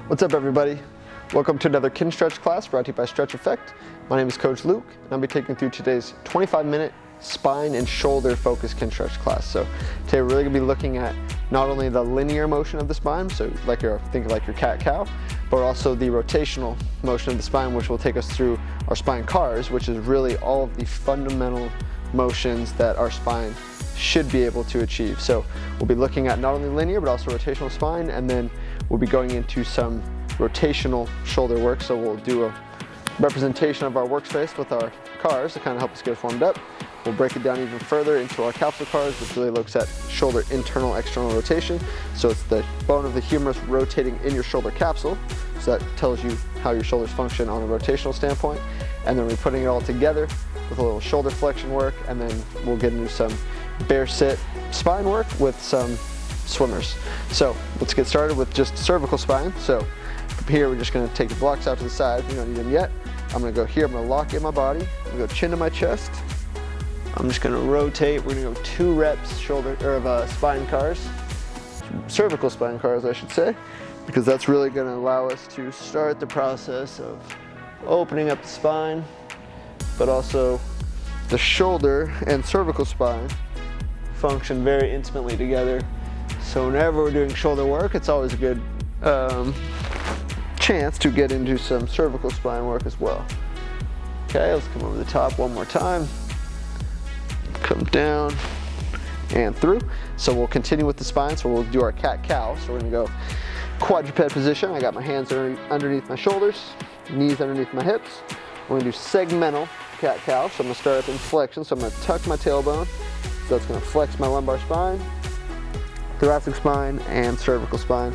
What's up, everybody? Welcome to another Kinstretch class brought to you by Stretch Effect. My name is Coach Luke, and I'll be taking you through today's 25-minute spine and shoulder focused Kinstretch class. So today we're really going to be looking at not only the linear motion of the spine, so think of like your cat-cow, but also the rotational motion of the spine, which will take us through our spine cars, which is really all of the fundamental motions that our spine should be able to achieve. So we'll be looking at not only linear but also rotational spine, and then we'll be going into some rotational shoulder work. So we'll do a representation of our workspace with our cars to kind of help us get formed up. We'll break it down even further into our capsule cars, which really looks at shoulder internal external rotation. So it's the bone of the humerus rotating in your shoulder capsule. So that tells you how your shoulders function on a rotational standpoint. And then we're putting it all together with a little shoulder flexion work, and then we'll get into some bear sit spine work with some swimmers. So let's get started with just cervical spine. So from here, we're just gonna take the blocks out to the side. We don't need them yet. I'm gonna go here, I'm gonna lock in my body. I'm gonna go chin to my chest. I'm just gonna rotate. We're gonna go 2 reps spine cars, cervical spine cars, I should say, because that's really gonna allow us to start the process of opening up the spine, but also the shoulder and cervical spine function very intimately together. So whenever we're doing shoulder work, it's always a good chance to get into some cervical spine work as well. Okay, let's come over the top one more time. Come down and through. So we'll continue with the spine. So we'll do our cat-cow. So we're gonna go quadruped position. I got my hands underneath my shoulders, knees underneath my hips. We're gonna do segmental cat-cow. So I'm gonna start up in flexion. So I'm gonna tuck my tailbone. So that's gonna flex my lumbar spine, thoracic spine, and cervical spine.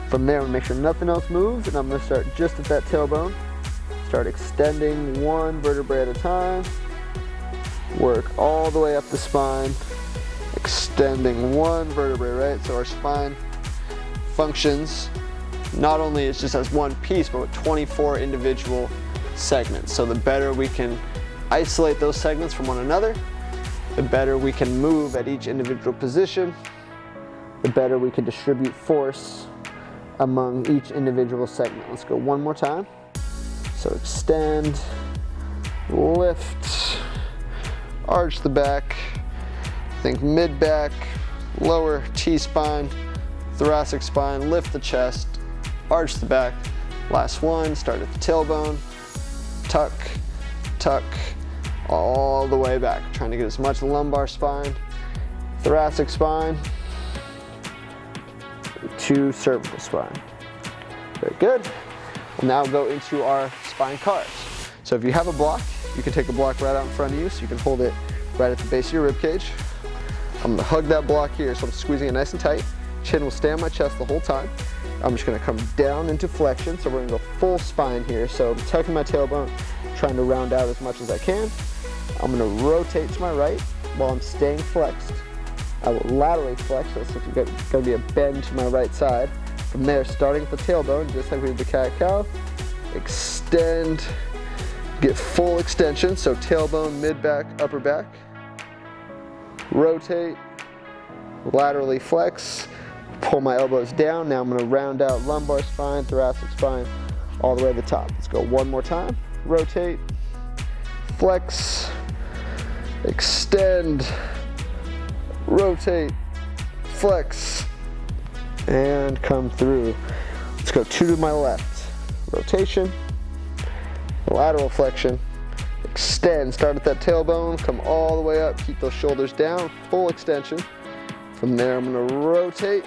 From there, I'm gonna make sure nothing else moves, and I'm gonna start just at that tailbone. Start extending one vertebrae at a time. Work all the way up the spine, extending one vertebrae, right? So our spine functions not only as just as one piece, but with 24 individual segments. So the better we can isolate those segments from one another, the better we can move at each individual position, the better we can distribute force among each individual segment. Let's go one more time. So extend, lift, arch the back, think mid-back, lower T-spine, thoracic spine, lift the chest, arch the back. Last one, start at the tailbone, tuck, tuck, all the way back. Trying to get as much lumbar spine, thoracic spine, to cervical spine. Very good. We'll now go into our spine cars. So if you have a block, you can take a block right out in front of you, so you can hold it right at the base of your rib cage. I'm gonna hug that block here, so I'm squeezing it nice and tight. Chin will stay on my chest the whole time. I'm just gonna come down into flexion, so we're gonna go full spine here. So I'm tucking my tailbone, trying to round out as much as I can. I'm gonna rotate to my right while I'm staying flexed. I will laterally flex, so it's gonna be a bend to my right side. From there, starting at the tailbone, just like we did the cat-cow, extend, get full extension, so tailbone, mid-back, upper back. Rotate, laterally flex, pull my elbows down. Now I'm gonna round out lumbar spine, thoracic spine, all the way to the top. Let's go one more time. Rotate, flex, extend, rotate, flex, and come through. Let's go 2 to my left. Rotation, lateral flexion, extend, start at that tailbone, come all the way up, keep those shoulders down, full extension. From there, I'm gonna rotate,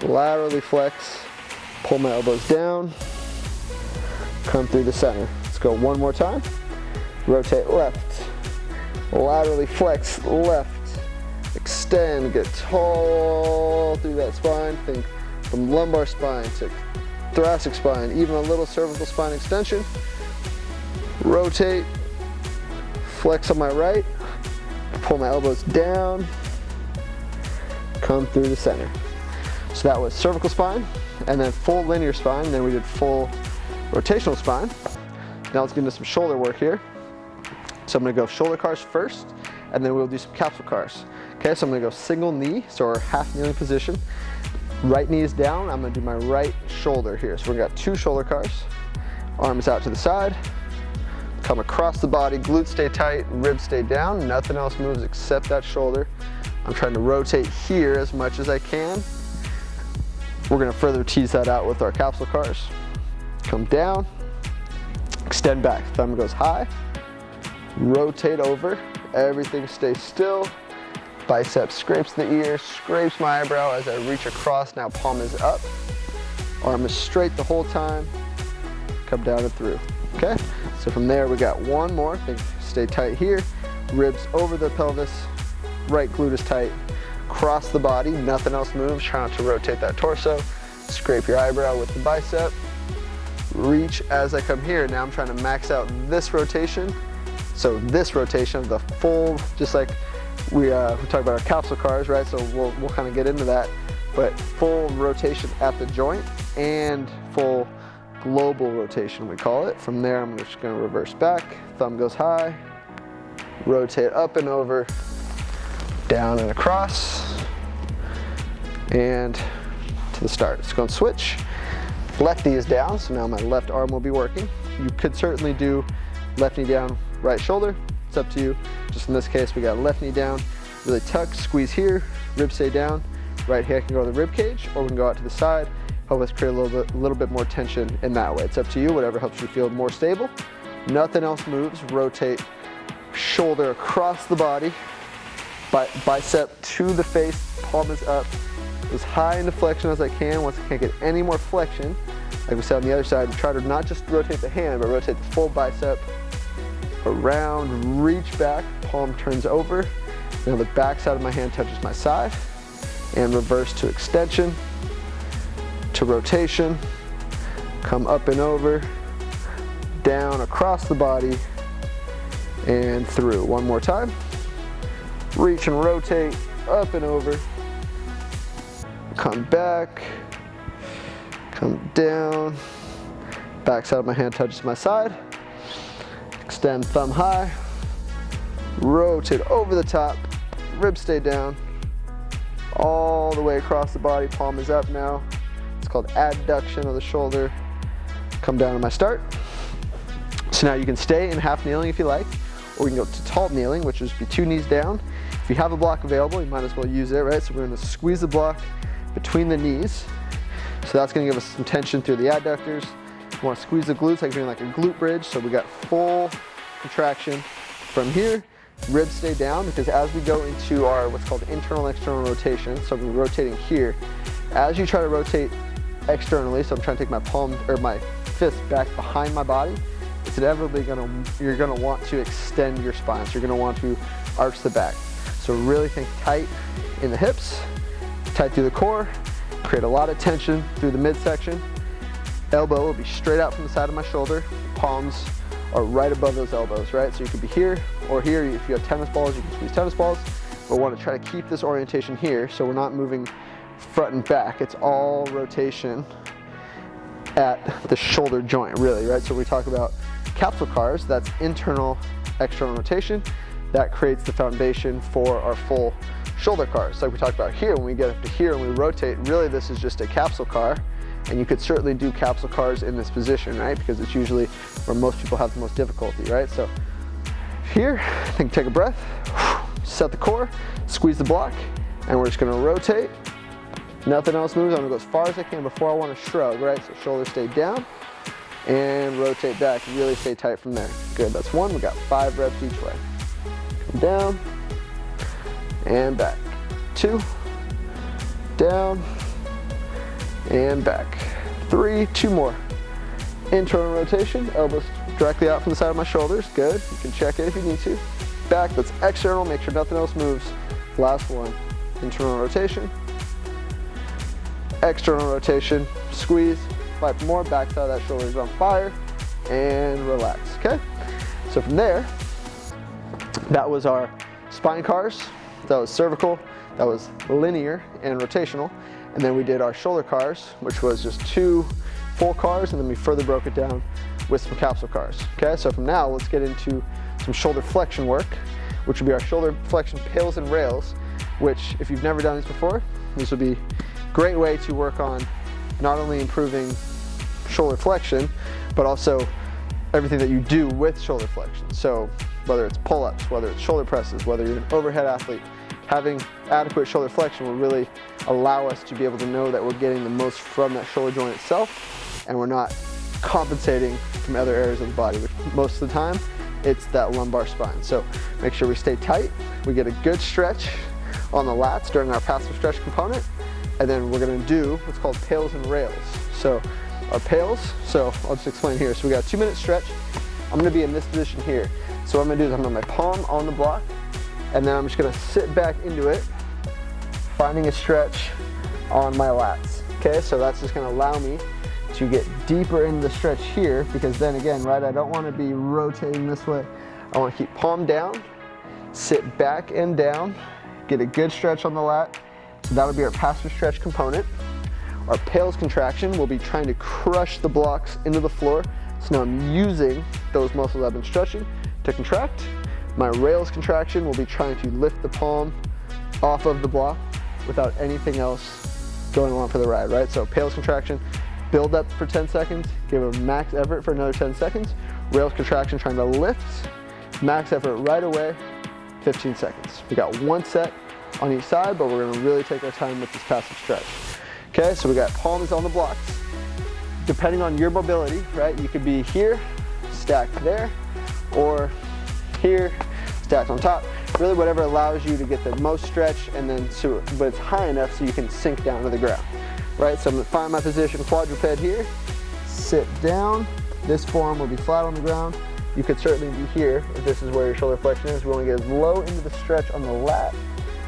laterally flex, pull my elbows down, come through the center. Let's go one more time. Rotate left, laterally flex left, extend, get tall through that spine. Think from lumbar spine to thoracic spine, even a little cervical spine extension. Rotate, flex on my right, pull my elbows down, come through the center. So that was cervical spine, and then full linear spine, then we did full rotational spine. Now let's get into some shoulder work here. So I'm gonna go shoulder cars first, and then we'll do some capsule cars. Okay, so I'm gonna go single knee, so our half kneeling position. Right knee is down, I'm gonna do my right shoulder here. So we've got 2 shoulder cars. Arms out to the side. Come across the body, glutes stay tight, ribs stay down. Nothing else moves except that shoulder. I'm trying to rotate here as much as I can. We're gonna further tease that out with our capsule cars. Come down, extend back, thumb goes high, rotate over, everything stays still. Bicep scrapes the ear, scrapes my eyebrow as I reach across. Now palm is up, arm is straight the whole time. Come down and through, okay? So from there we got one more, stay tight here, ribs over the pelvis, right glute is tight, cross the body, nothing else moves, try not to rotate that torso, scrape your eyebrow with the bicep, reach as I come here. Now I'm trying to max out this rotation. So this rotation of the full, just like we talk about our capsule cars, right? So we'll kind of get into that, but full rotation at the joint and full global rotation, we call it. From there, I'm just gonna reverse back, thumb goes high, rotate up and over, down and across, and to the start. It's going to switch. Left knee is down, so now my left arm will be working. You could certainly do left knee down, right shoulder. It's up to you. Just in this case, we got left knee down, really tuck, squeeze here, ribs stay down. Right hand can go to the rib cage, or we can go out to the side. Help us create a little bit more tension in that way. It's up to you, whatever helps you feel more stable. Nothing else moves. Rotate shoulder across the body, bicep to the face, palm is up, as high into flexion as I can. Once I can't get any more flexion, like we said on the other side, try to not just rotate the hand, but rotate the full bicep around, reach back, palm turns over. Now the back side of my hand touches my side, and reverse to extension, to rotation, come up and over, down across the body, and through. One more time. Reach and rotate, up and over, come back, come down, back side of my hand touches my side, extend thumb high, rotate over the top, ribs stay down, all the way across the body, palm is up now. It's called adduction of the shoulder. Come down to my start. So now you can stay in half kneeling if you like, or you can go to tall kneeling, which is be 2 knees down. If you have a block available, you might as well use it, right? So we're gonna squeeze the block between the knees. So that's gonna give us some tension through the adductors. You wanna squeeze the glutes like you're doing like a glute bridge. So we got full contraction from here. Ribs stay down, because as we go into our what's called internal and external rotation, so we're rotating here, as you try to rotate externally, so I'm trying to take my palm or my fist back behind my body, it's inevitably you're gonna want to extend your spine. So you're gonna want to arch the back. So really think tight in the hips, tight through the core, create a lot of tension through the midsection. Elbow will be straight out from the side of my shoulder. Palms are right above those elbows, right? So you could be here or here. If you have tennis balls, you can squeeze tennis balls. But we want to try to keep this orientation here, so we're not moving front and back. It's all rotation at the shoulder joint, really, right? So we talk about capsule cars, that's internal, external rotation. That creates the foundation for our full shoulder cars. Like we talked about here, when we get up to here and we rotate, really this is just a capsule car. And you could certainly do capsule cars in this position, right? Because it's usually where most people have the most difficulty, right? So here, I think take a breath, set the core, squeeze the block, and we're just gonna rotate. Nothing else moves. I'm gonna go as far as I can before I wanna shrug, right? So shoulders stay down and rotate back. Really stay tight from there. Good, that's 1. We got 5 reps each way. Come down and back. 2, down, and back. 3, 2 more. Internal rotation, elbows directly out from the side of my shoulders. Good, you can check it if you need to. Back, that's external, make sure nothing else moves. Last one, internal rotation. External rotation, squeeze, 5 more, back side of that shoulder is on fire, and relax, okay? So from there, that was our spine cars, that was cervical, that was linear and rotational. And then we did our shoulder cars, which was just 2 full cars, and then we further broke it down with some capsule cars. Okay, so from now, let's get into some shoulder flexion work, which will be our shoulder flexion pills and rails, which if you've never done these before, this will be great way to work on not only improving shoulder flexion, but also everything that you do with shoulder flexion. So whether it's pull-ups, whether it's shoulder presses, whether you're an overhead athlete, having adequate shoulder flexion will really allow us to be able to know that we're getting the most from that shoulder joint itself, and we're not compensating from other areas of the body, which most of the time, it's that lumbar spine. So make sure we stay tight, we get a good stretch on the lats during our passive stretch component, and then we're gonna do what's called tails and rails. So our pails, so I'll just explain here. So we got a 2-minute stretch. I'm gonna be in this position here. So what I'm gonna do is I'm gonna have my palm on the block, and then I'm just gonna sit back into it, finding a stretch on my lats. Okay, so that's just gonna allow me to get deeper into the stretch here, because then again, right, I don't wanna be rotating this way. I wanna keep palm down, sit back and down, get a good stretch on the lat. So that'll be our passive stretch component. Our pails contraction will be trying to crush the blocks into the floor. So now I'm using those muscles I've been stretching to contract. My rails contraction will be trying to lift the palm off of the block without anything else going along for the ride, right? So pails contraction, build up for 10 seconds, give a max effort for another 10 seconds. Rails contraction trying to lift, max effort right away, 15 seconds. We got one set on each side, but we're gonna really take our time with this passive stretch. Okay, so we got palms on the blocks. Depending on your mobility, right? You could be here, stacked there, or here, stacked on top. Really whatever allows you to get the most stretch, and then but it's high enough so you can sink down to the ground, right? So I'm gonna find my position quadruped here, sit down. This form will be flat on the ground. You could certainly be here if this is where your shoulder flexion is. We wanna get as low into the stretch on the lat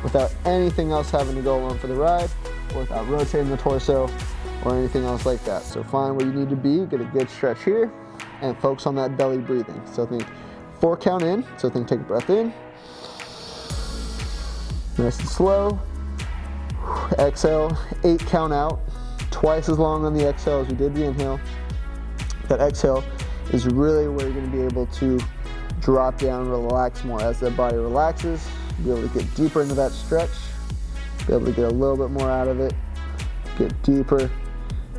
without anything else having to go along for the ride, or without rotating the torso or anything else like that. So find where you need to be, get a good stretch here, and focus on that belly breathing. So think 4 count in, so think take a breath in. Nice and slow. Exhale, 8 count out. Twice as long on the exhale as we did the inhale. That exhale is really where you're gonna be able to drop down, relax more. As that body relaxes, you'll be able to get deeper into that stretch, be able to get a little bit more out of it, get deeper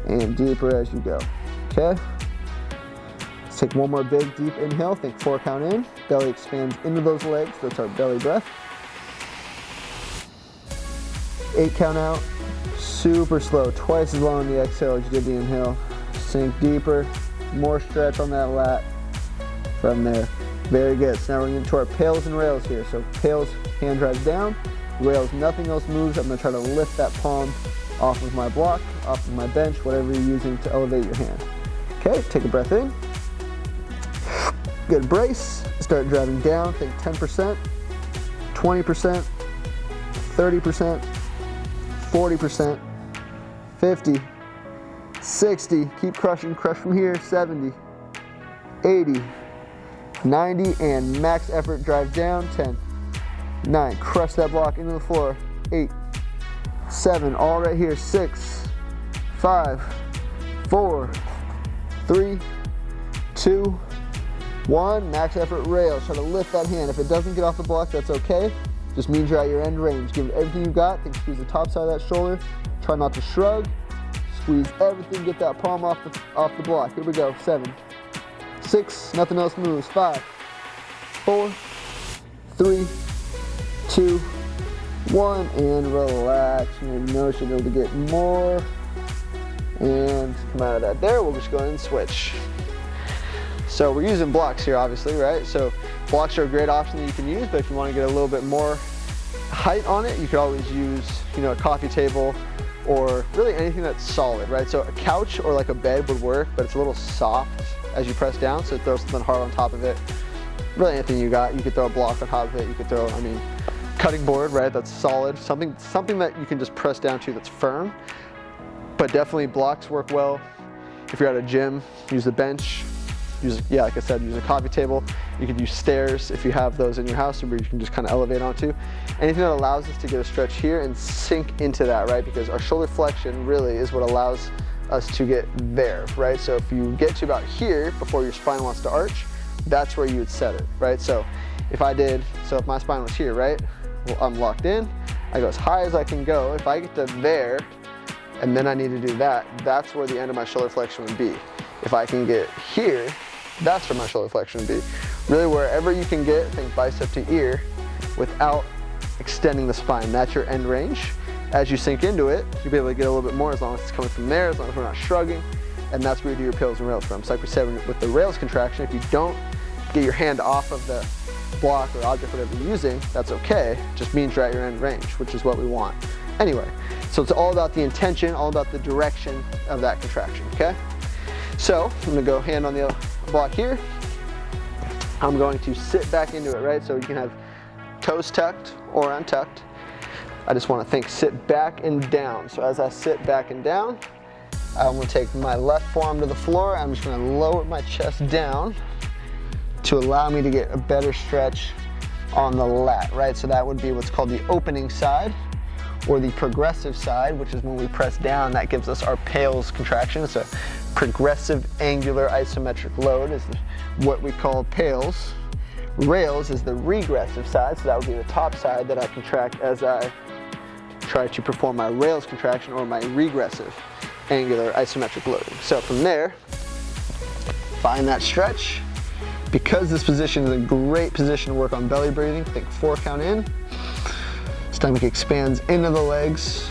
and deeper as you go, okay? Let's take one more big deep inhale, think 4 count in, belly expands into those legs, that's our belly breath. 8 count out, super slow, twice as long on the exhale as you did the inhale. Sink deeper, more stretch on that lat from there. Very good. So now we're going into our pails and rails here. So pails, hand drives down, rails, nothing else moves. I'm going to try to lift that palm off of my block, off of my bench, whatever you're using to elevate your hand. Okay, take a breath in. Good brace. Start driving down. Think 10%, 20%, 30%, 40%, 50, 60. Keep crushing. Crush from here. 70, 80, 90, and max effort drive down. 10, 9, crush that block into the floor. 8, 7, all right here. 6, 5, 4, 3, 2, 1. Max effort rails. Try to lift that hand. If it doesn't get off the block, that's okay. Just means you're at your end range. Give it everything you've got. Think squeeze the top side of that shoulder. Try not to shrug. Squeeze everything. Get that palm off the block. Here we go. 7, 6, nothing else moves. 5, 4, 3, 2, 1, and relax. You know, should be able to get more and come out of that. There, we'll just go ahead and switch. So we're using blocks here, obviously, right? So blocks are a great option that you can use, but if you want to get a little bit more height on it, you could always use, you know, a coffee table or really anything that's solid, right? So a couch or like a bed would work, but it's a little soft as you press down, so throw something hard on top of it. Really anything you got. You could throw a block on top of it. You could throw, I mean, cutting board, right? That's solid. Something that you can just press down to that's firm. But definitely blocks work well. If you're at a gym, use the bench. Yeah, like I said, use a coffee table. You could use stairs if you have those in your house where you can just kind of elevate onto. Anything that allows us to get a stretch here and sink into that, right? Because our shoulder flexion really is what allows us to get there, right? So if you get to about here before your spine wants to arch, that's where you would set it, right? So if my spine was here, right? Well, I'm locked in. I go as high as I can go. If I get to there, and then I need to do that, that's where the end of my shoulder flexion would be. If I can get here, that's where my shoulder flexion would be. Really wherever you can get, think bicep to ear, without extending the spine. That's your end range. As you sink into it, you'll be able to get a little bit more as long as it's coming from there, as long as we're not shrugging, and that's where you do your pills and rails from. So like we said, with the rails contraction, if you don't get your hand off of the block or object, whatever you're using, that's okay. It just means you're at your end range, which is what we want. Anyway, so it's all about the intention, all about the direction of that contraction, okay? So I'm gonna go hand on the block here. I'm going to sit back into it, right? So you can have toes tucked or untucked. I just want to think sit back and down. So as I sit back and down, I'm going to take my left forearm to the floor. I'm just going to lower my chest down to allow me to get a better stretch on the lat, right? So that would be what's called the opening side or the progressive side, which is when we press down, that gives us our PALS contraction. It's a progressive angular isometric load is what we call PALS. Rails is the regressive side, so that would be the top side that I contract as I try to perform my rails contraction or my regressive angular isometric loading. So from there, find that stretch. Because this position is a great position to work on belly breathing, think 4 count in. Stomach expands into the legs.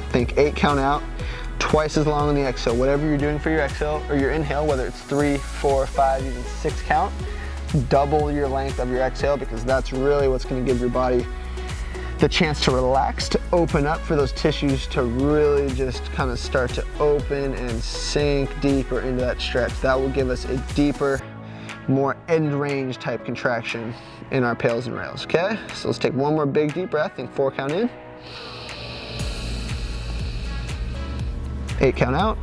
Think 8 count out. Twice as long on the exhale. Whatever you're doing for your exhale or your inhale, whether it's 3, 4, 5, even 6 count, double your length of your exhale, because that's really what's going to give your body the chance to relax, to open up for those tissues to really just kind of start to open and sink deeper into that stretch. That will give us a deeper, more end range type contraction in our PALS and rails, okay? So let's take one more big deep breath, think 4 count in. 8 count out.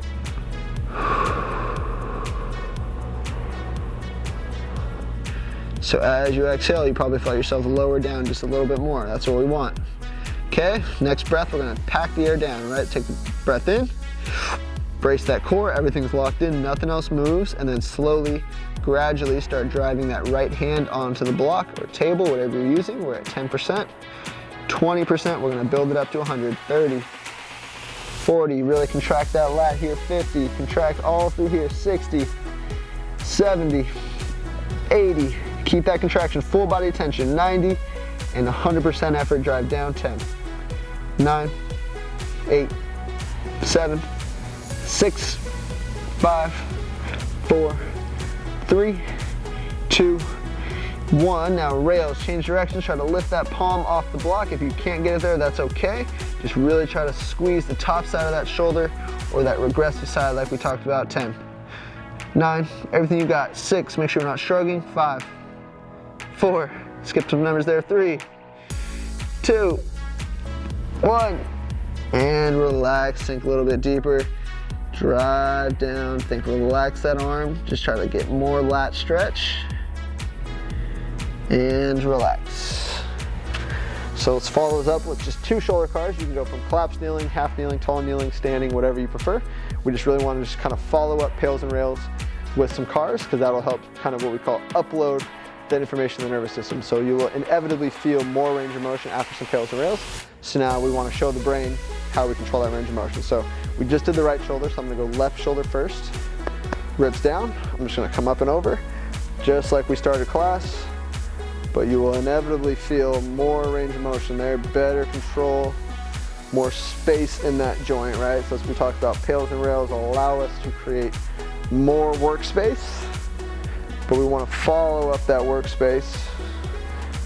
So as you exhale, you probably feel yourself lower down just a little bit more. That's what we want. Okay, next breath, we're gonna pack the air down, right? Take the breath in, brace that core, everything's locked in, nothing else moves, and then slowly, gradually start driving that right hand onto the block or table, whatever you're using. We're at 10%, 20%, we're gonna build it up to 100, 30, 40, really contract that lat here, 50, contract all through here, 60, 70, 80, keep that contraction, full body tension, 90, and 100% effort, drive down, 10, 9, 8, 7, 6, 5, 4, 3, 2, 1. Now rails, change directions, try to lift that palm off the block. If you can't get it there, that's okay. Just really try to squeeze the top side of that shoulder or that regressive side like we talked about. 10, 9, everything you got. 6, make sure you're not shrugging. 5, 4, skip some numbers there. 3, 2, 1, and relax, sink a little bit deeper. Drive down, think relax that arm. Just try to get more lat stretch. And relax. So let's follow this up with just 2 shoulder cars. You can go from collapsed kneeling, half kneeling, tall kneeling, standing, whatever you prefer. We just really want to just kind of follow up PALS and rails with some cars, because that'll help kind of what we call upload that information to the nervous system. So you will inevitably feel more range of motion after some PALS and rails. So now we want to show the brain how we control that range of motion. So we just did the right shoulder, so I'm going to go left shoulder first. Ribs down. I'm just going to come up and over, just like we started class. But you will inevitably feel more range of motion there, better control, more space in that joint, right? So as we talked about, PALS and rails allow us to create more workspace, but we want to follow up that workspace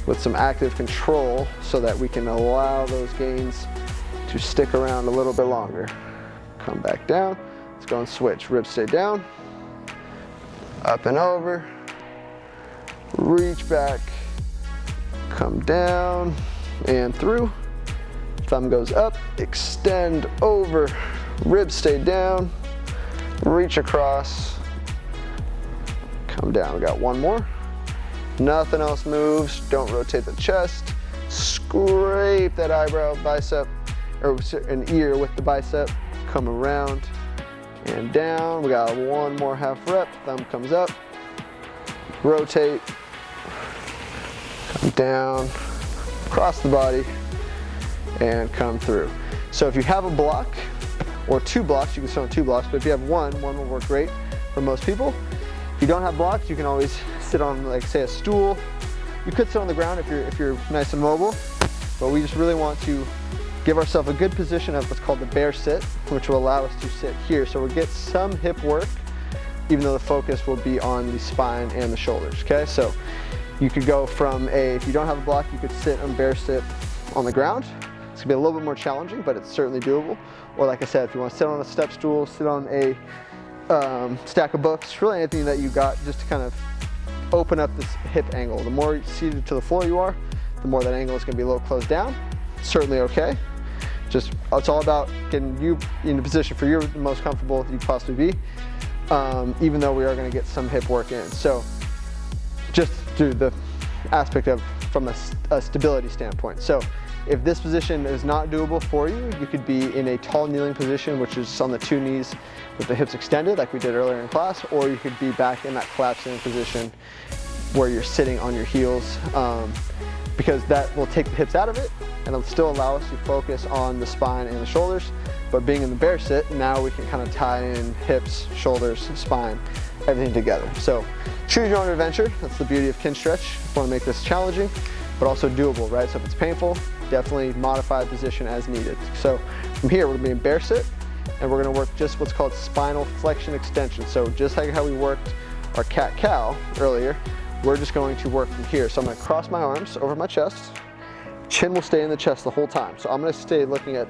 with some active control so that we can allow those gains to stick around a little bit longer. Come back down. Let's go and switch. Ribs stay down, up and over, reach back, come down and through. Thumb goes up, extend over, ribs stay down, reach across, come down. We got one more. Nothing else moves. Don't rotate the chest. Scrape that eyebrow, bicep, or an ear with the bicep. Come around and down. We got one more half rep. Thumb comes up, rotate, come down, across the body, and come through. So if you have a block, or 2 blocks, you can sit on 2 blocks, but if you have one will work great for most people. If you don't have blocks, you can always sit on, like, say, a stool. You could sit on the ground if you're nice and mobile, but we just really want to give ourselves a good position of what's called the bear sit, which will allow us to sit here. So we'll get some hip work, even though the focus will be on the spine and the shoulders, okay? So you could go from if you don't have a block, you could sit on bear sit on the ground. It's gonna be a little bit more challenging, but it's certainly doable. Or like I said, if you wanna sit on a step stool, sit on a stack of books, really anything that you got just to kind of open up this hip angle. The more seated to the floor you are, the more that angle is gonna be a little closed down. Certainly okay. Just, it's all about getting you in a position for you're the most comfortable you could possibly be, even though we are gonna get some hip work in. So just through the aspect of from a stability standpoint. So if this position is not doable for you, you could be in a tall kneeling position, which is on the 2 knees with the hips extended like we did earlier in class, or you could be back in that collapsing position where you're sitting on your heels, because that will take the hips out of it and it'll still allow us to focus on the spine and the shoulders. But being in the bear sit, now we can kind of tie in hips, shoulders, spine, everything together. So choose your own adventure. That's the beauty of Kinstretch. If you want to make this challenging, but also doable, right? So if it's painful, definitely modify the position as needed. So from here, we're gonna be in bear sit, and we're gonna work just what's called spinal flexion extension. So just like how we worked our cat-cow earlier, we're just going to work from here. So I'm gonna cross my arms over my chest. Chin will stay in the chest the whole time. So I'm gonna stay looking at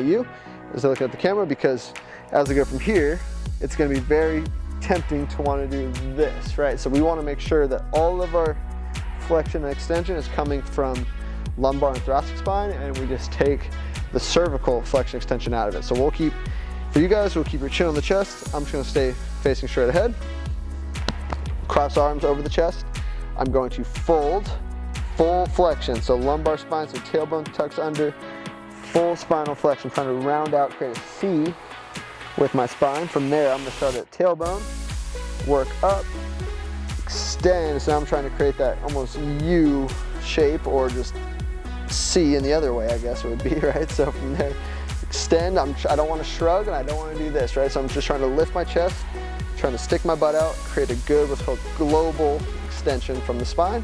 you as I look at the camera, because as I go from here, it's gonna be very tempting to wanna do this, right? So we wanna make sure that all of our flexion and extension is coming from lumbar and thoracic spine, and we just take the cervical flexion extension out of it. So we'll keep, for you guys, we'll keep your chin on the chest. I'm just gonna stay facing straight ahead. Cross arms over the chest. I'm going to fold, full flexion. So lumbar spine, so tailbone tucks under, full spinal flexion, trying to round out, create a C with my spine. From there, I'm gonna start at tailbone, work up, extend. So now I'm trying to create that almost U shape, or just C in the other way, I guess it would be, right? So from there, extend. I don't want to shrug, and I don't want to do this, right? So I'm just trying to lift my chest, trying to stick my butt out, create a good, what's called global extension from the spine.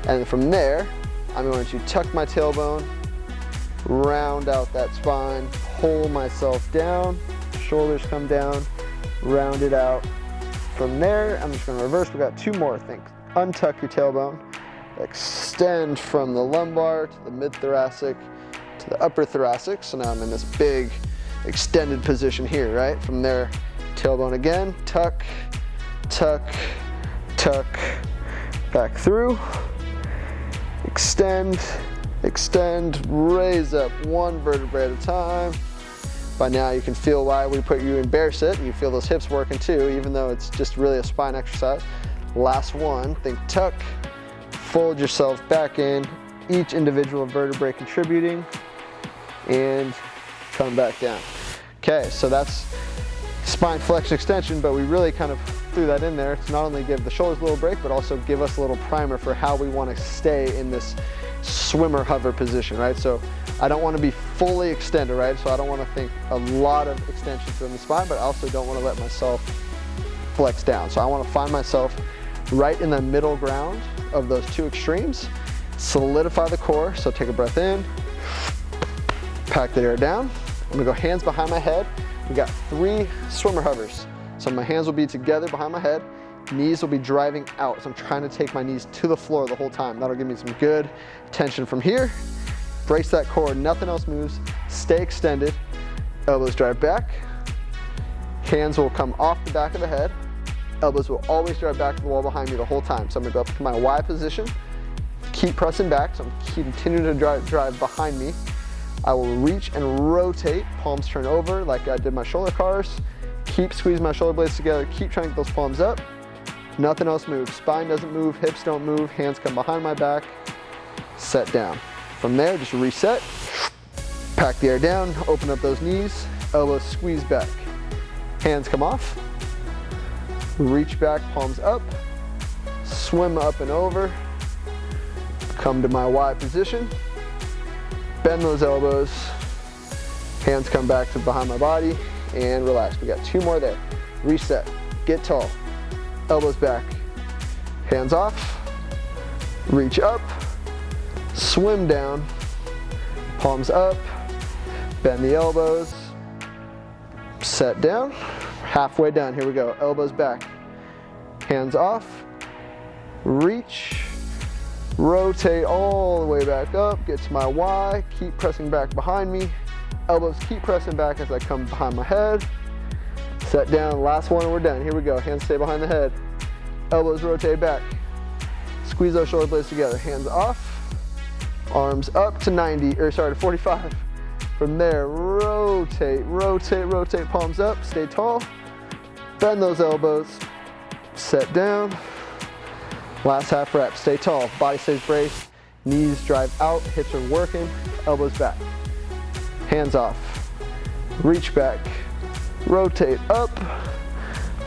And from there, I'm going to tuck my tailbone, round out that spine, pull myself down, shoulders come down, round it out. From there, I'm just going to reverse. We got 2 more things. Untuck your tailbone, extend from the lumbar to the mid-thoracic to the upper thoracic. So now I'm in this big extended position here, right? From there, tailbone again, tuck, tuck, tuck, back through, extend, extend, raise up 1 vertebrae at a time. By now you can feel why we put you in bear sit, and you feel those hips working too, even though it's just really a spine exercise. Last one, think tuck, fold yourself back in, each individual vertebrae contributing, and come back down. Okay, so that's spine flexion extension, but we really kind of threw that in there to not only give the shoulders a little break, but also give us a little primer for how we want to stay in this swimmer hover position, right? So I don't want to be fully extended, right? So I don't want to think a lot of extension from the spine, but I also don't want to let myself flex down. So I want to find myself right in the middle ground of those 2 extremes. Solidify the core, so take a breath in, pack the air down. I'm gonna go hands behind my head. We got 3 swimmer hovers. So my hands will be together behind my head, knees will be driving out. So I'm trying to take my knees to the floor the whole time. That'll give me some good tension from here. Brace that core, nothing else moves. Stay extended, elbows drive back. Hands will come off the back of the head. Elbows will always drive back to the wall behind me the whole time. So I'm gonna go up to my Y position, keep pressing back, so I'm continuing to drive behind me. I will reach and rotate, palms turn over like I did my shoulder cars. Keep squeezing my shoulder blades together, keep trying to get those palms up. Nothing else moves. Spine doesn't move, hips don't move, hands come behind my back, set down. From there, just reset, pack the air down, open up those knees, elbows squeeze back. Hands come off, reach back, palms up, swim up and over, come to my Y position, bend those elbows, Hands come back to behind my body and relax. We got 2 more there. Reset, get tall, elbows back, hands off, reach up, swim down, palms up, bend the elbows, set down, halfway done. Here we go, elbows back, hands off, reach, rotate all the way back up, get to my Y, keep pressing back behind me, elbows keep pressing back as I come behind my head, set down, last one and we're done. Here we go, hands stay behind the head, elbows rotate back, squeeze those shoulder blades together, hands off, arms up to 90, or sorry, to 45. From there, rotate, rotate, rotate, palms up, stay tall, bend those elbows, set down, last half rep, stay tall, body stays braced, knees drive out, hips are working, elbows back, hands off, reach back, rotate up,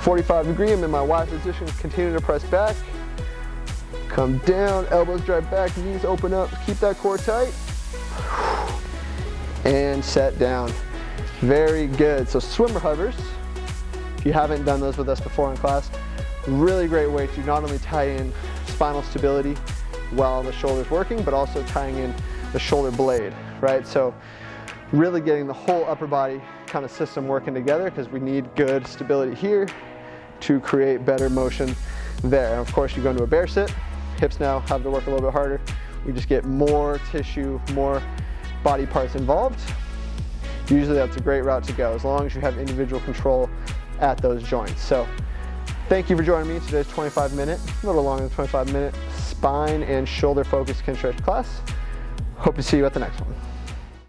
45 degree, I'm in my Y position, continue to press back, come down, elbows drive back, knees open up, keep that core tight, and set down. Very good. So swimmer hovers, if you haven't done those with us before in class, really great way to not only tie in spinal stability while the shoulder's working, but also tying in the shoulder blade, right? So really getting the whole upper body kind of system working together, because we need good stability here to create better motion there. And of course, you go into a bear sit, hips now have to work a little bit harder. We just get more tissue, more body parts involved. Usually that's a great route to go, as long as you have individual control at those joints. So thank you for joining me in today's 25-minute, a little longer than 25-minute spine and shoulder focused Kinstretch class. Hope to see you at the next one.